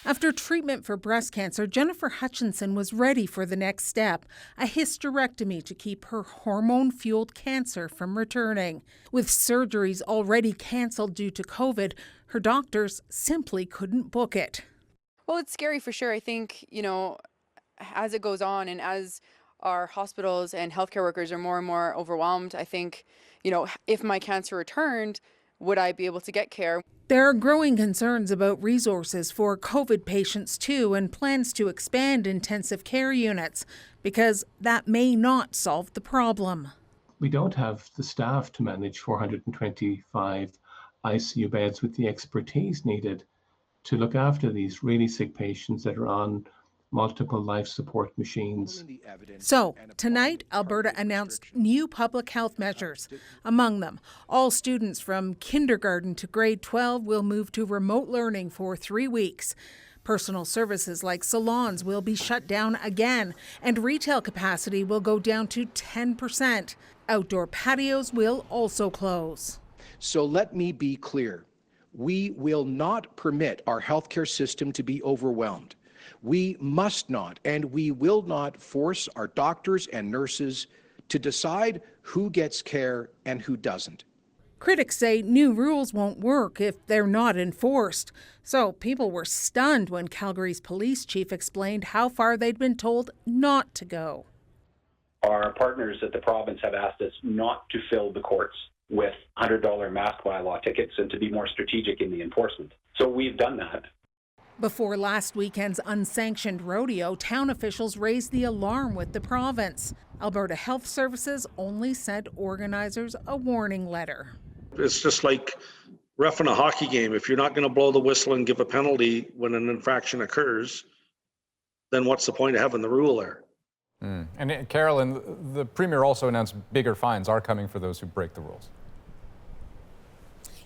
After treatment for breast cancer, Jennifer Hutchinson was ready for the next step, a hysterectomy to keep her hormone-fueled cancer from returning. With surgeries already canceled due to COVID, her doctors simply couldn't book it. Well, it's scary for sure. I think, as it goes on and as our hospitals and healthcare workers are more and more overwhelmed, I think, if my cancer returned, would I be able to get care? There are growing concerns about resources for COVID patients too, and plans to expand intensive care units, because that may not solve the problem. We don't have the staff to manage 425 ICU beds with the expertise needed to look after these really sick patients that are on multiple life support machines. So, tonight, Alberta announced new public health measures. Among them, all students from kindergarten to grade 12 will move to remote learning for 3 weeks. Personal services like salons will be shut down again, and retail capacity will go down to 10%. Outdoor patios will also close. So let me be clear. We will not permit our healthcare system to be overwhelmed. We must not and we will not force our doctors and nurses to decide who gets care and who doesn't. Critics say new rules won't work if they're not enforced. So people were stunned when Calgary's police chief explained how far they'd been told not to go. Our partners at the province have asked us not to fill the courts with $100 mask bylaw tickets and to be more strategic in the enforcement. So we've done that. Before last weekend's unsanctioned rodeo, town officials raised the alarm with the province. Alberta Health Services only sent organizers a warning letter. It's just like reffing a hockey game. If you're not going to blow the whistle and give a penalty when an infraction occurs, then what's the point of having the rule there? And Carolyn, the Premier also announced bigger fines are coming for those who break the rules.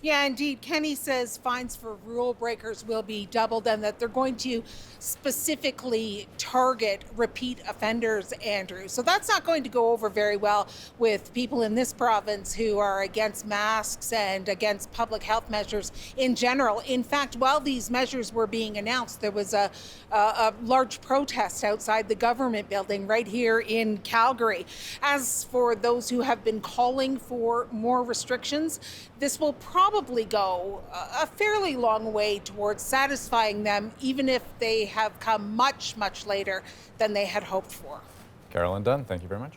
Yeah, indeed. Kenney says fines for rule breakers will be doubled and that they're going to specifically target repeat offenders, Andrew. So that's not going to go over very well with people in this province who are against masks and against public health measures in general. In fact, while these measures were being announced, there was a large protest outside the government building right here in Calgary. As for those who have been calling for more restrictions, this will probably go a fairly long way towards satisfying them, even if they have come much, much later than they had hoped for. Carolyn Dunn, thank you very much.